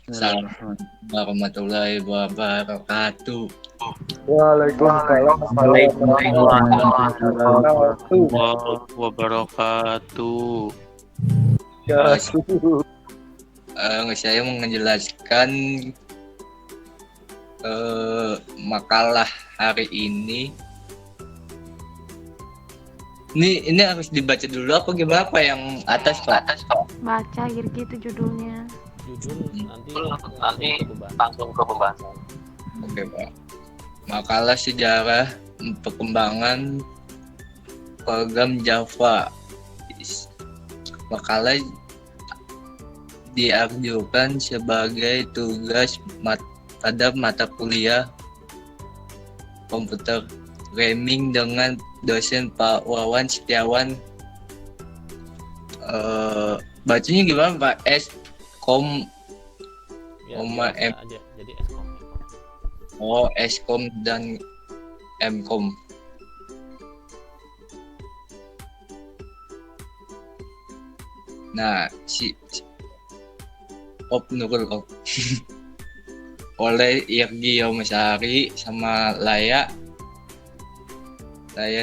Assalamualaikum warahmatullahi wabarakatuh. Waalaikumsalam warahmatullahi wabarakatuh. Wabarakatuh. Ya, Saya mau menjelaskan makalah hari ini. Ini harus dibaca dulu apa gimana Pak yang atas Pak? Baca gitu judulnya. Judul nanti langsung ke pembahasan. Oke Pak. Makalah sejarah perkembangan program Java. Makalah diajukan sebagai tugas pada mata kuliah komputer gaming dengan dosen Pak Wawan Setiawan. Bacanya gimana Pak? Eskom Ya, M. aja. Jadi Eskom. Eskom dan Mkom. Nah, Nurul oleh Irgi Yomasari sama Laya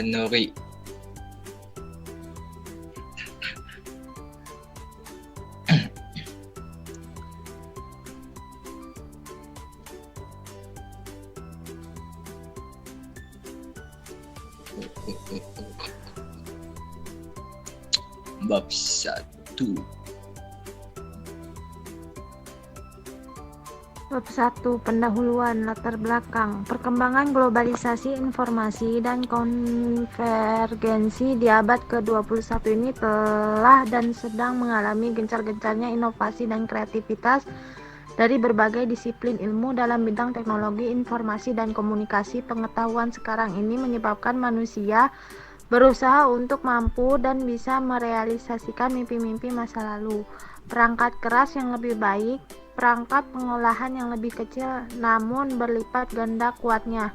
Nuri. Bab 1. Bab 1. Pendahuluan, latar belakang, perkembangan globalisasi informasi dan konvergensi di abad ke-21 ini telah dan sedang mengalami gencar-gencarnya inovasi dan kreativitas dari berbagai disiplin ilmu dalam bidang teknologi, informasi, dan komunikasi. Pengetahuan sekarang ini menyebabkan manusia berusaha untuk mampu dan bisa merealisasikan mimpi-mimpi masa lalu. Perangkat keras yang lebih baik, perangkat pengolahan yang lebih kecil namun berlipat ganda kuatnya,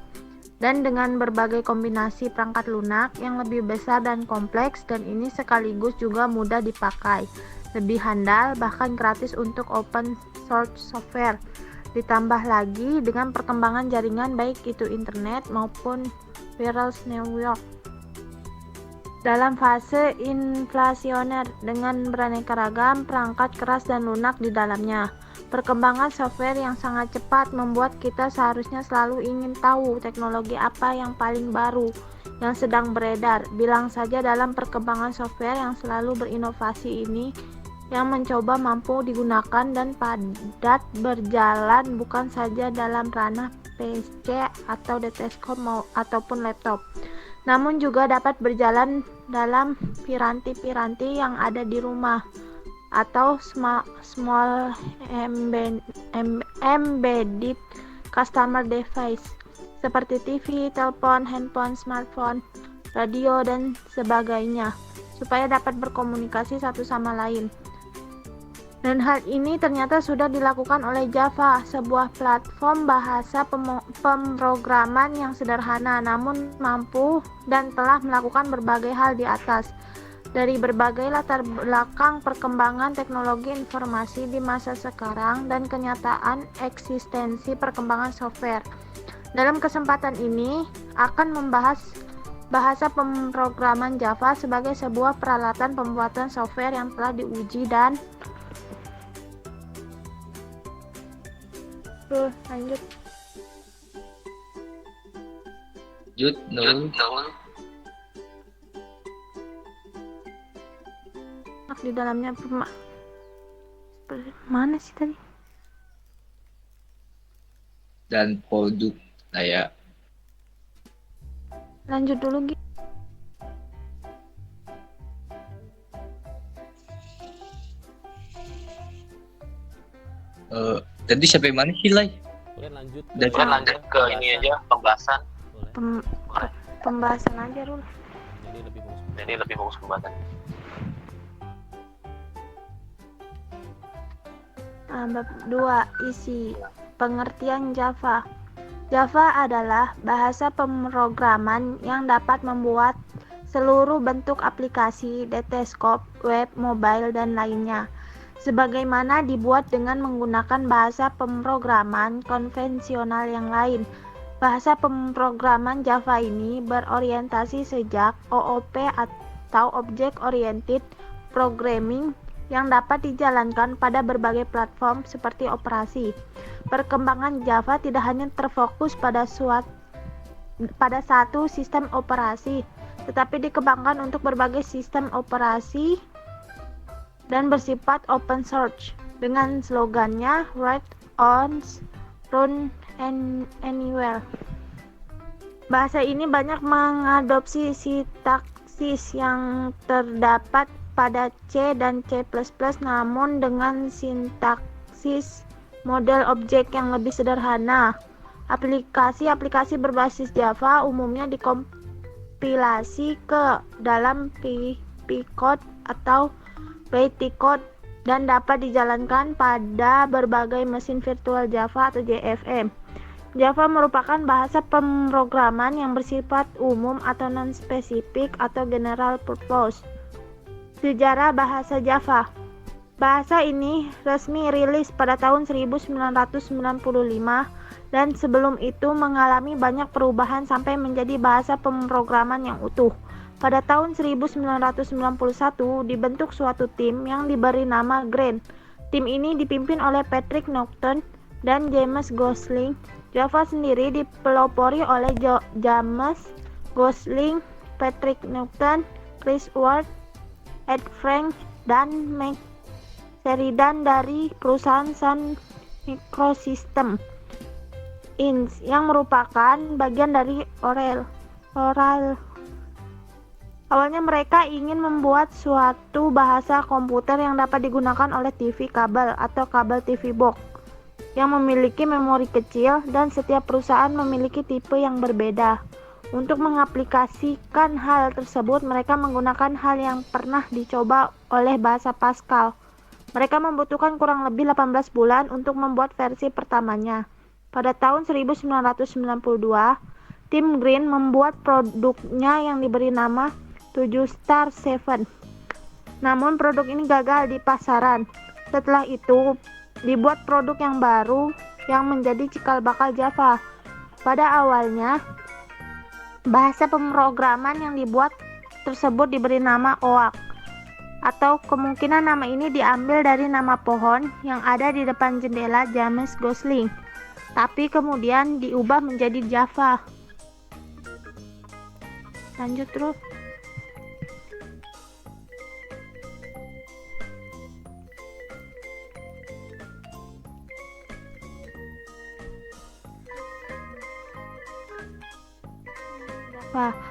dan dengan berbagai kombinasi perangkat lunak yang lebih besar dan kompleks, dan ini sekaligus juga mudah dipakai, lebih handal, bahkan gratis untuk open source software. Ditambah lagi dengan perkembangan jaringan baik itu internet maupun wireless network dalam fase inflasioner dengan beraneka ragam perangkat keras dan lunak di dalamnya. Perkembangan software yang sangat cepat membuat kita seharusnya selalu ingin tahu teknologi apa yang paling baru yang sedang beredar. Bilang saja dalam perkembangan software yang selalu berinovasi ini, yang mencoba mampu digunakan dan padat berjalan bukan saja dalam ranah PC atau desktop ataupun laptop, namun juga dapat berjalan dalam piranti-piranti yang ada di rumah atau small embedded customer device seperti TV, telepon, handphone, smartphone, radio, dan sebagainya, supaya dapat berkomunikasi satu sama lain. Dan hal ini ternyata sudah dilakukan oleh Java, sebuah platform bahasa pemrograman yang sederhana namun mampu dan telah melakukan berbagai hal di atas. Dari berbagai latar belakang perkembangan teknologi informasi di masa sekarang dan kenyataan eksistensi perkembangan software. Dalam kesempatan ini akan membahas bahasa pemrograman Java sebagai sebuah peralatan pembuatan software yang telah diuji dan lanjut. Nurul. Di dalamnya mana sih tadi? Dan produk Laya. Lanjut dulu gitu. Tadi sampai mana sih Lai? Boleh lanjut ke ini aja pembahasan. Pembahasan aja dulu. Jadi lebih fokus pembahasan. Bab 2. Isi pengertian Java. Java adalah bahasa pemrograman yang dapat membuat seluruh bentuk aplikasi, desktop, web, mobile, dan lainnya. sebagaimana dibuat dengan menggunakan bahasa pemrograman konvensional yang lain. Bahasa pemrograman Java ini berorientasi sejak OOP atau Object Oriented Programming yang dapat dijalankan pada berbagai platform seperti operasi. Perkembangan Java tidak hanya terfokus pada satu sistem operasi, tetapi dikembangkan untuk berbagai sistem operasi dan bersifat open source dengan slogannya Write Once, Run Anywhere. Bahasa ini banyak mengadopsi sintaksis yang terdapat pada C dan C++, namun dengan sintaksis model objek yang lebih sederhana. Aplikasi-aplikasi berbasis Java umumnya dikompilasi ke dalam Pycode atau Bytecode dan dapat dijalankan pada berbagai mesin virtual Java atau JVM. Java merupakan bahasa pemrograman yang bersifat umum atau non-spesifik atau general purpose. Sejarah bahasa Java. Bahasa ini resmi rilis pada tahun 1995 dan sebelum itu mengalami banyak perubahan sampai menjadi bahasa pemrograman yang utuh. Pada tahun 1991 dibentuk suatu tim yang diberi nama GRAIN. Tim ini dipimpin oleh Patrick Norton dan James Gosling. Java sendiri dipelopori oleh James Gosling, Patrick Norton, Chris Ward, Ed Frank, dan Mike Sheridan dari perusahaan Sun Microsystems Inc. yang merupakan bagian dari Oracle. Awalnya mereka ingin membuat suatu bahasa komputer yang dapat digunakan oleh TV kabel atau kabel TV box yang memiliki memori kecil, dan setiap perusahaan memiliki tipe yang berbeda. Untuk mengaplikasikan hal tersebut, mereka menggunakan hal yang pernah dicoba oleh bahasa Pascal. Mereka membutuhkan kurang lebih 18 bulan untuk membuat versi pertamanya. Pada tahun 1992, tim Green membuat produknya yang diberi nama 7-Star 7. Namun produk ini gagal di pasaran. Setelah itu, dibuat produk yang baru yang menjadi cikal bakal Java. Pada awalnya, bahasa pemrograman yang dibuat tersebut diberi nama OAK, atau kemungkinan nama ini diambil dari nama pohon yang ada di depan jendela James Gosling, tapi kemudian diubah menjadi Java. Lanjut terus.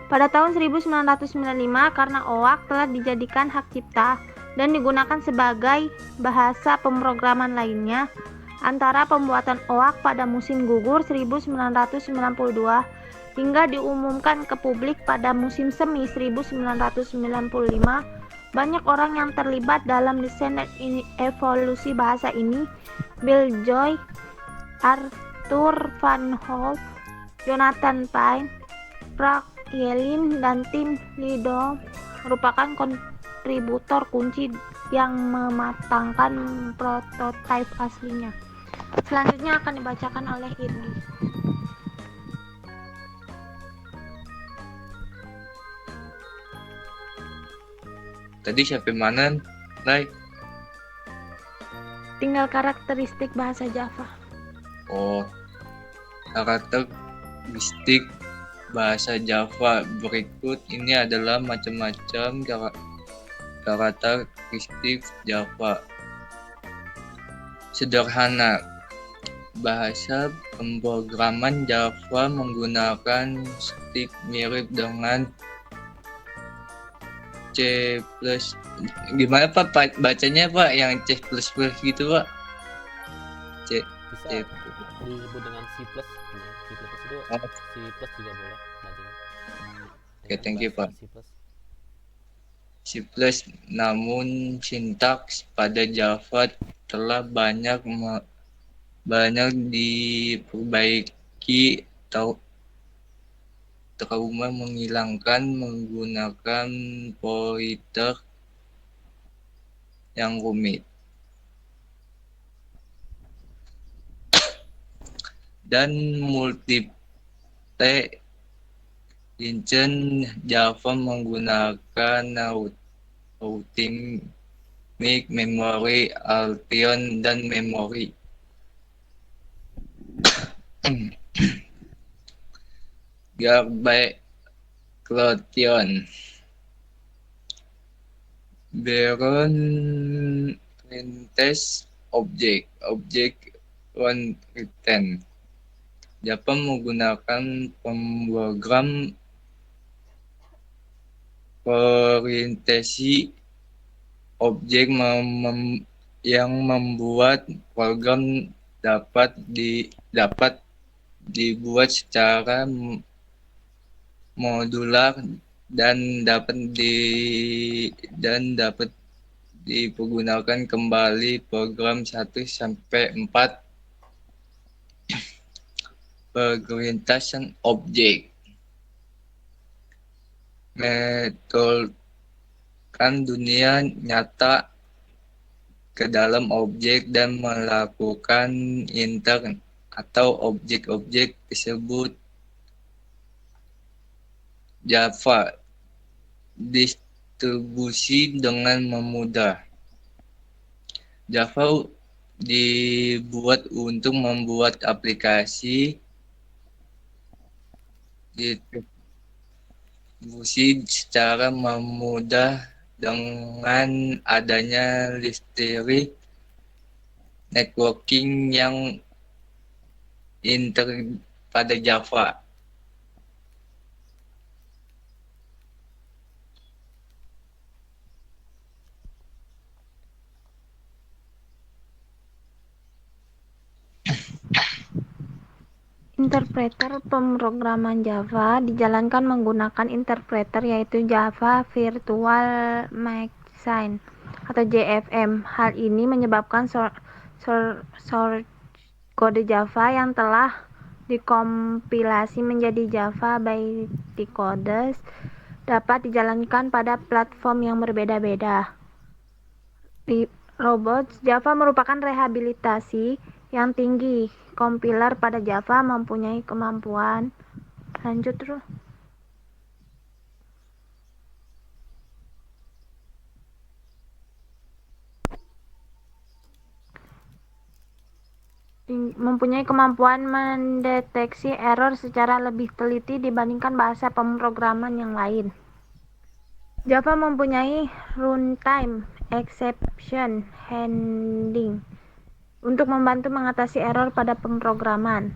Pada tahun 1995, karena OAK telah dijadikan hak cipta dan digunakan sebagai bahasa pemrograman lainnya, antara pembuatan OAK pada musim gugur 1992 hingga diumumkan ke publik pada musim semi 1995, banyak orang yang terlibat dalam desain dan evolusi bahasa ini. Bill Joy, Arthur Van Hoef, Jonathan Pine, Frank Yelin, dan Tim Lido merupakan kontributor kunci yang mematangkan prototipe aslinya. Selanjutnya akan dibacakan oleh Irgi. Tadi siapa mana? Lai. Tinggal karakteristik bahasa Java. Oh, karakteristik bahasa Java berikut ini adalah macam-macam karakteristik Java. Sederhana. Bahasa pemrograman Java menggunakan stik mirip dengan C++. Gimana Pak bacanya Pak? Yang C++ gitu Pak? C. Bisa disebut dengan C++. C++ itu C+ juga boleh bacanya. Oke, thank you Pak. C++. C++, namun sintaks pada Java telah banyak diperbaiki trauma menghilangkan menggunakan pointer yang rumit. dan multiple engine. Java menggunakan routing, memory, Albion, dan memori. Garbage Clotion. Baron Printers Object on Return. Java menggunakan pemrogram orientasi objek yang membuat program dapat dibuat secara modular dan dapat dipergunakan kembali program 1 sampai 4. Perlintasan objek. Metodkan dunia nyata ke dalam objek dan melakukan intern atau objek-objek tersebut. Java distribusi dengan memudah. Java dibuat untuk membuat aplikasi distribusi secara memudah dengan adanya library networking yang integrasi pada Java. Interpreter pemrograman Java dijalankan menggunakan interpreter yaitu Java Virtual Machine atau JVM. Hal ini menyebabkan source kode Java yang telah dikompilasi menjadi Java bytecode dapat dijalankan pada platform yang berbeda-beda. Di robots, Java merupakan rehabilitasi yang tinggi. Kompiler pada Java mempunyai kemampuan mendeteksi error secara lebih teliti dibandingkan bahasa pemrograman yang lain. Java mempunyai runtime exception handling untuk membantu mengatasi error pada pemrograman.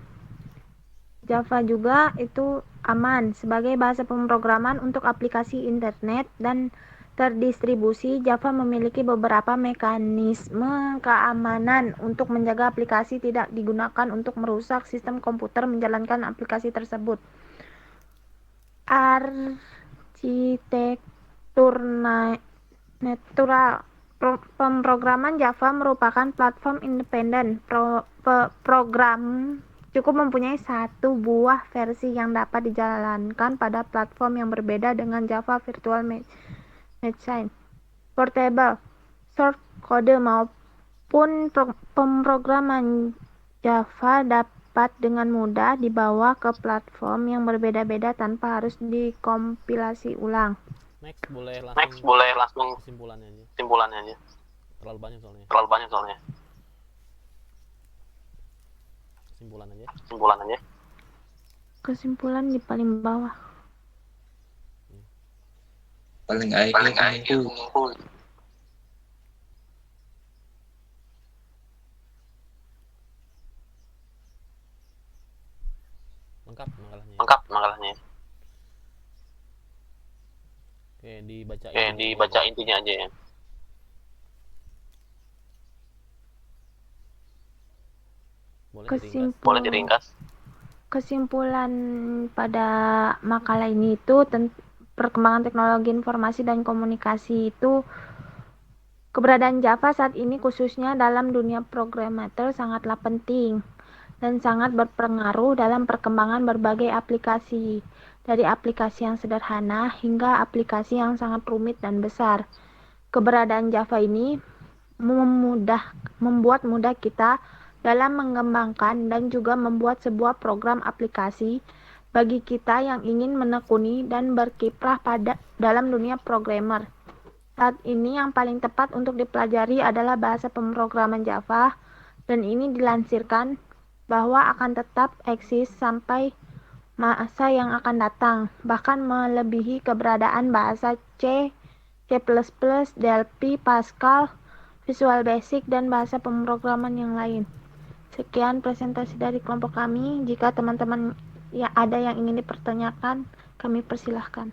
Java juga itu aman sebagai bahasa pemrograman untuk aplikasi internet dan terdistribusi. Java memiliki beberapa mekanisme keamanan untuk menjaga aplikasi tidak digunakan untuk merusak sistem komputer menjalankan aplikasi tersebut. Arsitektur natural pemrograman Java merupakan platform independen. Program cukup mempunyai satu buah versi yang dapat dijalankan pada platform yang berbeda dengan Java Virtual Machine. Portable source code maupun pemrograman Java dapat dengan mudah dibawa ke platform yang berbeda-beda tanpa harus dikompilasi ulang. Next boleh langsung kesimpulannya aja. Terlalu banyak soalnya. Kesimpulan aja. Kesimpulan di paling bawah. Paling akhir kumpul. Lengkap makalahnya. Oke, dibaca intinya aja ya. Boleh diringkas. Kesimpulan pada makalah ini itu perkembangan teknologi informasi dan komunikasi itu, keberadaan Java saat ini khususnya dalam dunia programator sangatlah penting dan sangat berpengaruh dalam perkembangan berbagai aplikasi, dari aplikasi yang sederhana hingga aplikasi yang sangat rumit dan besar. Keberadaan Java ini membuat mudah kita dalam mengembangkan dan juga membuat sebuah program aplikasi bagi kita yang ingin menekuni dan berkiprah dalam dunia programmer. Saat ini yang paling tepat untuk dipelajari adalah bahasa pemrograman Java, dan ini dilansirkan bahwa akan tetap eksis sampai masa yang akan datang, bahkan melebihi keberadaan bahasa C, C++, DLP, Pascal, Visual Basic, dan bahasa pemrograman yang lain. Sekian presentasi dari kelompok kami. Jika teman-teman ada yang ingin dipertanyakan, kami persilahkan.